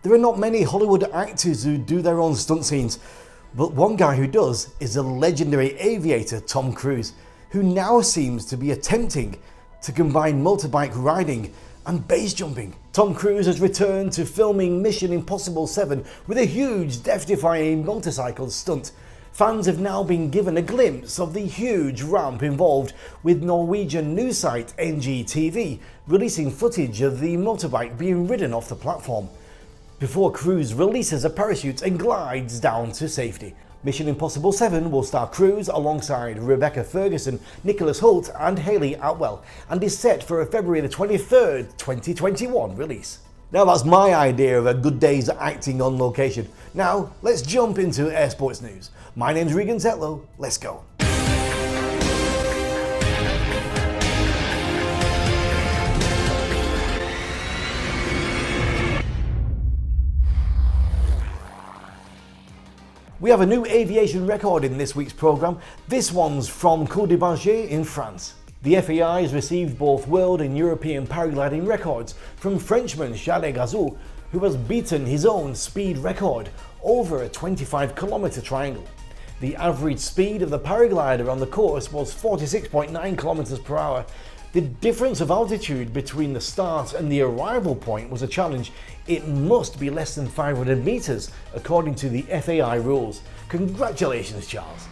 There are not many Hollywood actors who do their own stunt scenes, but one guy who does is the legendary aviator Tom Cruise, who now seems to be attempting to combine motorbike riding and base jumping. Tom Cruise has returned to filming Mission Impossible 7 with a huge death-defying motorcycle stunt. Fans have now been given a glimpse of the huge ramp involved, with Norwegian news site NGTV releasing footage of the motorbike being ridden off the platform, before Cruise releases a parachute and glides down to safety. Mission Impossible 7 will star Cruise alongside Rebecca Ferguson, Nicholas Hoult and Hayley Atwell, and is set for a February the 23rd, 2021 release. Now that's my idea of a good day's acting on location. Now let's jump into Air Sports News. My name's Regan Tetlow, let's go. We have a new aviation record in this week's programme. This one's from SKYDIVING in France. The FAI has received both world and European paragliding records from Frenchman Charles Gazou, who has beaten his own speed record over a 25-kilometre triangle. The average speed of the paraglider on the course was 46.9 kilometers per hour. The difference of altitude between the start and the arrival point was a challenge. It must be less than 500 meters according to the FAI rules. Congratulations, Charles.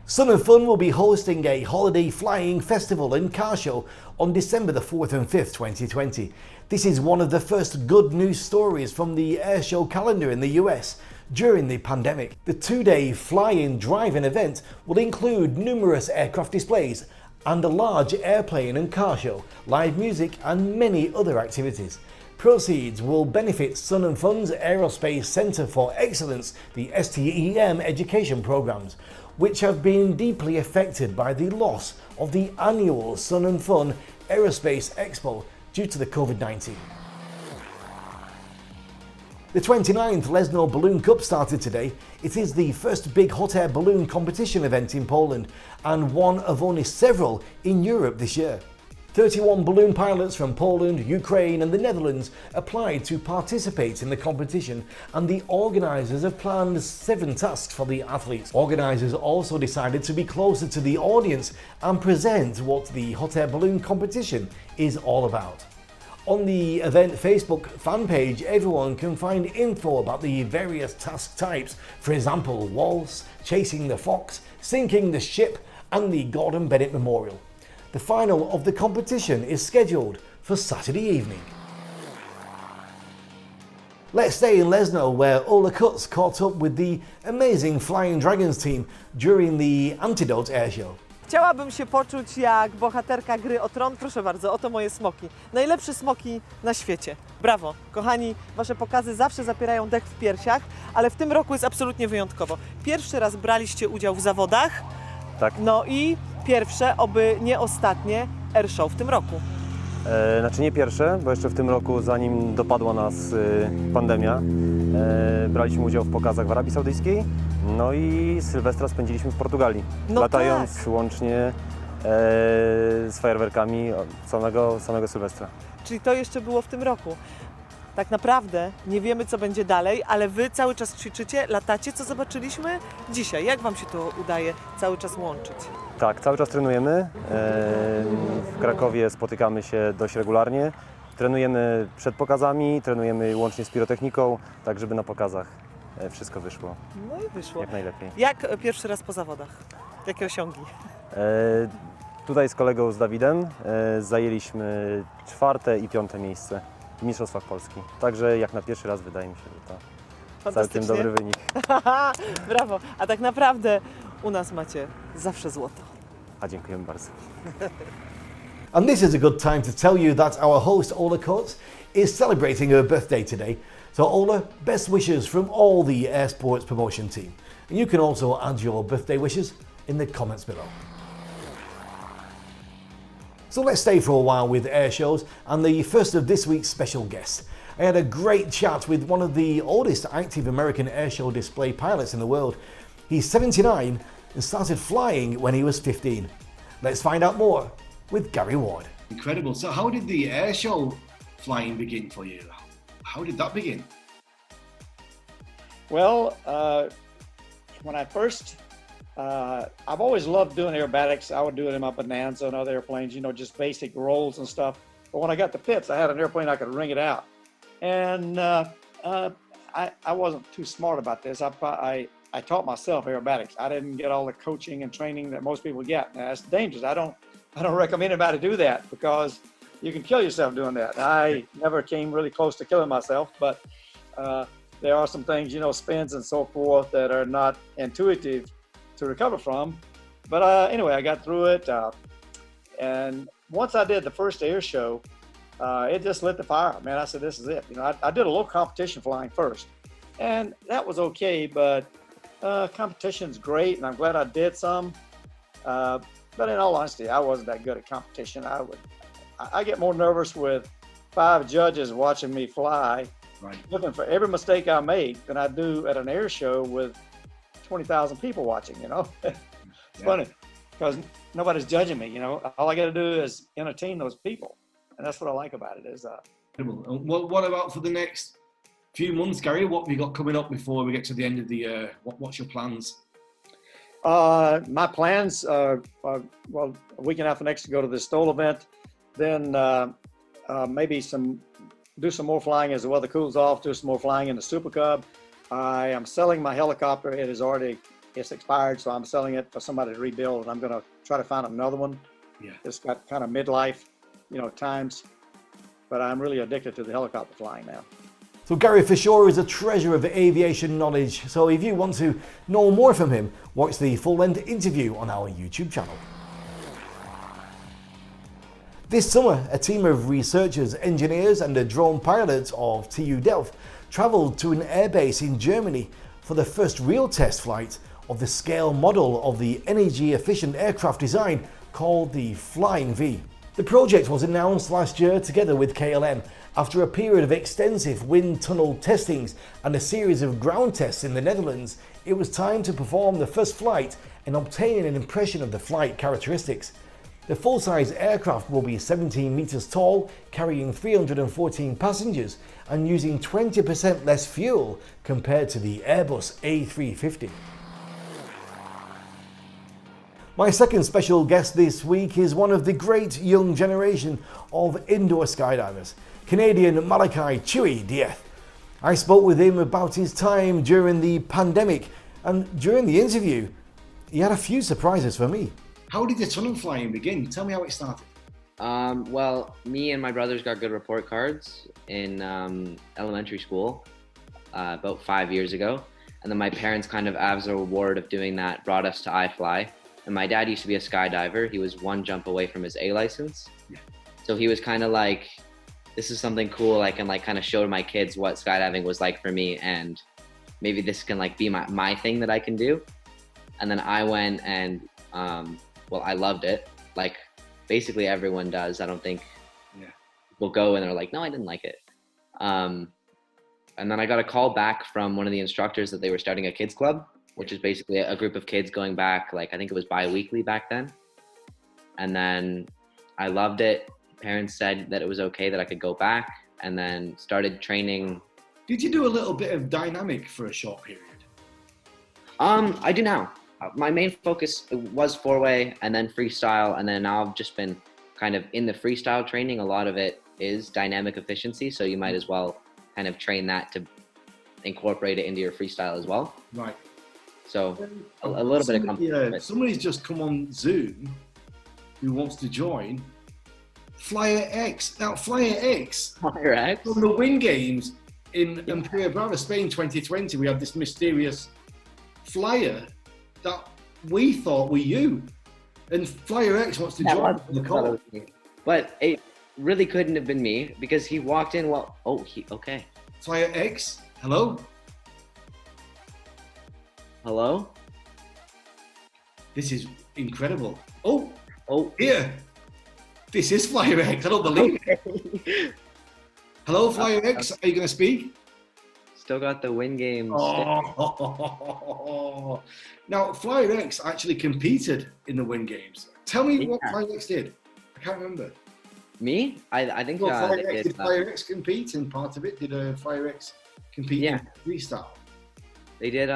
Sun and Fun will be hosting a holiday flying festival and car show on December the 4th and 5th, 2020. This is one of the first good news stories from the airshow calendar in the US during the pandemic. The two-day fly-in drive-in event will include numerous aircraft displays and a large airplane and car show, live music and many other activities. Proceeds will benefit Sun and Fun's Aerospace Centre for Excellence, the STEM education programs, which have been deeply affected by the loss of the annual Sun and Fun Aerospace Expo due to the COVID-19. The 29th Lesno Balloon Cup started today. It is the first big hot air balloon competition event in Poland and one of only several in Europe this year. 31 balloon pilots from Poland, Ukraine and the Netherlands applied to participate in the competition, and the organisers have planned 7 tasks for the athletes. Organisers also decided to be closer to the audience and present what the hot air balloon competition is all about. On the event Facebook fan page, everyone can find info about the various task types, for example, waltz, chasing the fox, sinking the ship and the Gordon Bennett Memorial. The final of the competition is scheduled for Saturday evening. Let's stay in Lesno, where Ola Kutz caught up with the amazing Flying Dragons team during the Untitled Air Show. Chciałabym się poczuć jak bohaterka gry o tron. Proszę bardzo, oto moje smoki. Najlepsze smoki na świecie. Brawo, kochani, wasze pokazy zawsze zapierają dech w piersiach, ale w tym roku jest absolutnie wyjątkowo. Pierwszy raz braliście udział w zawodach. Tak. No i pierwsze, oby nie ostatnie, airshow w tym roku. Znaczy nie pierwsze, bo jeszcze w tym roku, zanim dopadła nas pandemia, braliśmy udział w pokazach w Arabii Saudyjskiej, no i Sylwestra spędziliśmy w Portugalii, no latając tak. Łącznie z fajerwerkami samego Sylwestra. Czyli to jeszcze było w tym roku. Tak naprawdę nie wiemy, co będzie dalej, ale wy cały czas ćwiczycie, latacie, co zobaczyliśmy dzisiaj. Jak wam się to udaje cały czas łączyć? Tak, cały czas trenujemy. W Krakowie spotykamy się dość regularnie. Trenujemy przed pokazami, trenujemy łącznie z pirotechniką, tak żeby na pokazach wszystko wyszło. No i wyszło. Jak najlepiej. Jak pierwszy raz po zawodach? Jakie osiągi? Tutaj z kolegą, z Dawidem, zajęliśmy 4. i 5. miejsce w Mistrzostwach Polski. Także jak na pierwszy raz wydaje mi się, że to całkiem dobry wynik. Brawo. A tak naprawdę u nas macie zawsze złoto. A dziękujemy bardzo. And this is a good time to tell you that our host Ola Kutz is celebrating her birthday today. So Ola, best wishes from all the Air Sports promotion team. And you can also add your birthday wishes in the comments below. So let's stay for a while with air shows and the first of this week's special guests. I had a great chat with one of the oldest active American airshow display pilots in the world. He's 79 and started flying when he was 15. Let's find out more with Gary Ward. Incredible. So how did the air show flying begin for you? How did that begin? Well, when I first, I've always loved doing aerobatics. I would do it in my Bonanza and other airplanes, you know, just basic rolls and stuff. But when I got to Pitts, I had an airplane I could ring it out. And I wasn't too smart about this. I taught myself aerobatics. I didn't get all the coaching and training that most people get. Now, that's dangerous. I don't recommend anybody do that because you can kill yourself doing that. I never came really close to killing myself, but there are some things, you know, spins and so forth that are not intuitive to recover from. But anyway, I got through it. And once I did the first air show, it just lit the fire. Man, I said, this is it. You know, I did a little competition flying first, and that was okay, but competition's great, and I'm glad I did some. But in all honesty, I wasn't that good at competition. I get more nervous with 5 judges watching me fly, Right. looking for every mistake I make than I do at an air show with 20,000 people watching, you know. It's funny because nobody's judging me, you know. All I got to do is entertain those people. And that's what I like about it is What about for the next few months, Gary? What have you got coming up before we get to the end of the year? What's your plans? my plans are, well, a week and a half next to go to the Stoll event, then maybe do some more flying as the weather cools off, do some more flying in the Super Cub. I am selling my helicopter. It's expired, so I'm selling it for somebody to rebuild, and I'm going to try to find another one. Yeah. It's got kind of midlife, you know, times, but I'm really addicted to the helicopter flying now. So Gary for sure is a treasure of aviation knowledge. So if you want to know more from him, watch the full-length interview on our YouTube channel. This summer, a team of researchers, engineers and a drone pilot of TU Delft travelled to an airbase in Germany for the first real test flight of the scale model of the energy-efficient aircraft design called the Flying V. The project was announced last year together with KLM after a period of extensive wind tunnel testings and a series of ground tests in the Netherlands. It was time to perform the first flight and obtain an impression of the flight characteristics. The full-size aircraft will be 17 meters tall, carrying 314 passengers and using 20% less fuel compared to the Airbus A350. My second special guest this week is one of the great young generation of indoor skydivers, Canadian Malachi Chewy Dieth. I spoke with him about his time during the pandemic, and during the interview, he had a few surprises for me. How did the tunnel flying begin? Tell me how it started. Well, me and my brothers got good report cards in elementary school about 5 years ago. And then my parents kind of, as a reward of doing that, brought us to iFly. And my dad used to be a skydiver. He was one jump away from his A license. Yeah. So he was kind of like, this is something cool. I can like kind of show to my kids what skydiving was like for me. And maybe this can like be my thing that I can do. And then I went and, well, I loved it. Like basically everyone does. I don't think people go and they're like, no, I didn't like it. And then I got a call back from one of the instructors that they were starting a kids club, which is basically a group of kids going back, like I think it was bi-weekly back then. And then I loved it. Parents said that it was okay that I could go back, and then started training. Did you do a little bit of dynamic for a short period? I do now. My main focus was four-way and then freestyle, and then now I've just been kind of in the freestyle training. A lot of it is dynamic efficiency, so you might as well kind of train that to incorporate it into your freestyle as well. Right. So a little bit of competition. Somebody's just come on Zoom who wants to join. Flyer X. Now, Flyer X. Flyer X? From the Win Games in Empire Brava, Spain 2020, we had this mysterious flyer that we thought were you. And Flyer X wants to join the call. But it really couldn't have been me because he walked in okay. Flyer X, hello? Hello? This is incredible. Oh, here. This is Flyer X, I don't believe it. Hello, Flyer X, are you going to speak? Still got the Win Games. Oh. Now, Flyer X actually competed in the Win Games. Tell me what Flyer X did. I can't remember. Me? I think Well, they Firex, did. did Firex compete in part of it? Did Firex compete Yeah. in freestyle? They did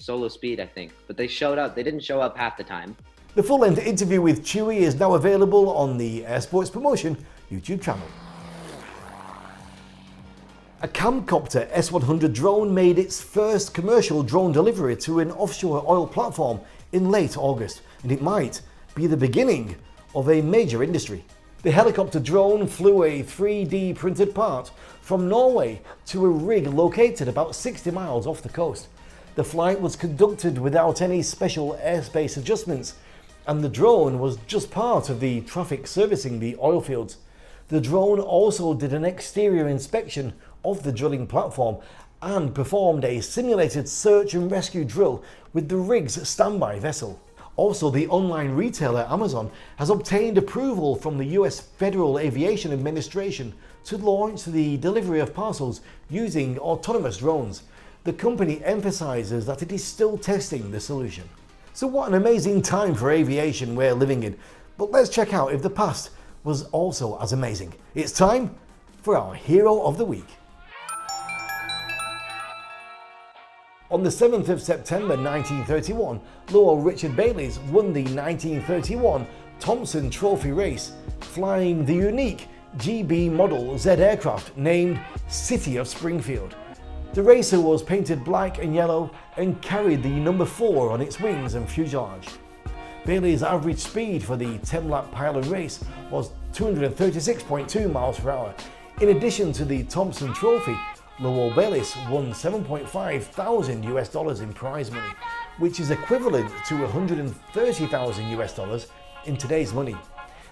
solo speed, I think, but they showed up. They didn't show up half the time. The full-length interview with Chewy is now available on the Air Sports Promotion YouTube channel. A camcopter S100 drone made its first commercial drone delivery to an offshore oil platform in late August, and it might be the beginning of a major industry. The helicopter drone flew a 3D printed part from Norway to a rig located about 60 miles off the coast. The flight was conducted without any special airspace adjustments, and the drone was just part of the traffic servicing the oil fields. The drone also did an exterior inspection of the drilling platform and performed a simulated search and rescue drill with the rig's standby vessel. Also, the online retailer Amazon has obtained approval from the US Federal Aviation Administration to launch the delivery of parcels using autonomous drones. The company emphasizes that it is still testing the solution. So what an amazing time for aviation we're living in. But let's check out if the past was also as amazing. It's time for our Hero of the Week. On the 7th of September 1931, Lowell Richard Bayliss won the 1931 Thompson Trophy race, flying the unique GB model Z aircraft named City of Springfield. The racer was painted black and yellow and carried the number 4 on its wings and fuselage. Bayliss' average speed for the 10-lap pilot race was 236.2 miles per hour. In addition to the Thompson Trophy, Lowell Bayliss won $7,500 US in prize money, which is equivalent to $130,000 US in today's money.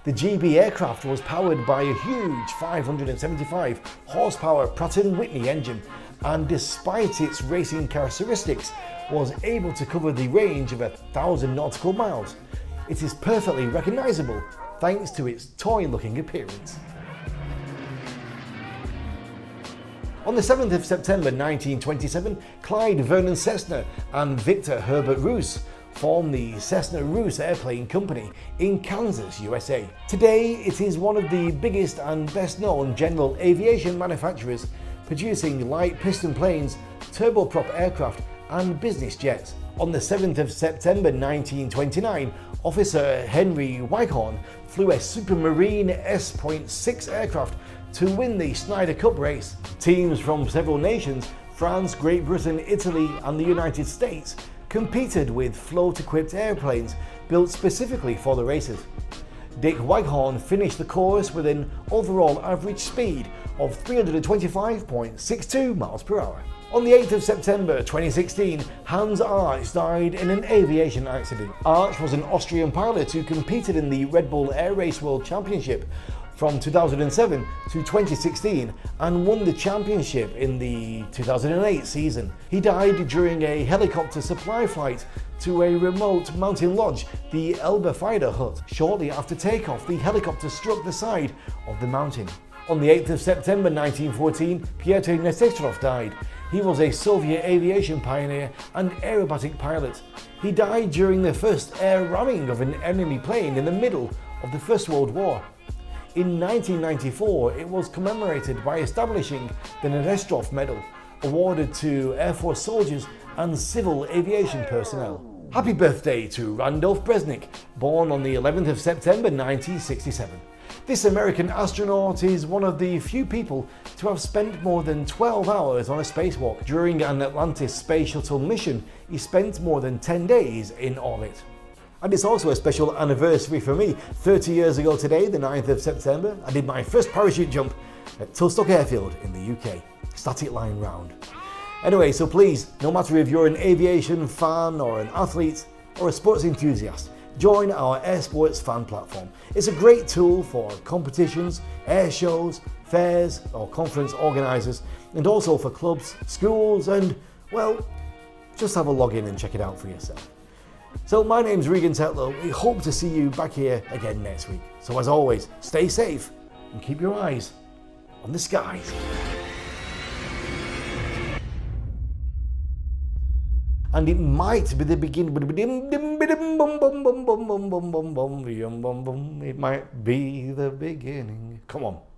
The GB aircraft was powered by a huge 575 horsepower Pratt & Whitney engine, and despite its racing characteristics, was able to cover the range of 1,000 nautical miles. It is perfectly recognizable thanks to its toy-looking appearance. On the 7th of September 1927, Clyde Vernon Cessna and Victor Herbert Roos formed the Cessna Roos Airplane Company in Kansas, USA. Today, it is one of the biggest and best-known general aviation manufacturers, producing light piston planes, turboprop aircraft, and business jets. On the 7th of September 1929, Officer Henry Weichhorn flew a Supermarine S.6 aircraft to win the Snyder Cup race. Teams from several nations, France, Great Britain, Italy, and the United States, competed with float-equipped airplanes built specifically for the races. Dick Weichhorn finished the course with an overall average speed of 325.62 miles per hour. On the 8th of September 2016, Hans Arch died in an aviation accident. Arch was an Austrian pilot who competed in the Red Bull Air Race World Championship from 2007 to 2016 and won the championship in the 2008 season. He died during a helicopter supply flight to a remote mountain lodge, the Elberfeld Hut. Shortly after takeoff, the helicopter struck the side of the mountain. On the 8th of September 1914, Pyotr Nesetrov died. He was a Soviet aviation pioneer and aerobatic pilot. He died during the first air ramming of an enemy plane in the middle of the First World War. In 1994, it was commemorated by establishing the Nesetrov Medal, awarded to Air Force soldiers and civil aviation personnel. Happy birthday to Randolph Bresnik, born on the 11th of September 1967. This American astronaut is one of the few people to have spent more than 12 hours on a spacewalk. During an Atlantis space shuttle mission, he spent more than 10 days in orbit. And it's also a special anniversary for me. 30 years ago today, the 9th of September, I did my first parachute jump at Tulstock Airfield in the UK. Static line round. Anyway, so please, no matter if you're an aviation fan or an athlete or a sports enthusiast, join our Air Sports fan platform. It's a great tool for competitions, air shows, fairs or conference organisers, and also for clubs, schools, and, well, just have a login and check it out for yourself. So my name's Regan Tetlow. We hope to see you back here again next week. So as always, stay safe and keep your eyes on the skies. And it might be the beginning. It might be the beginning. Come on.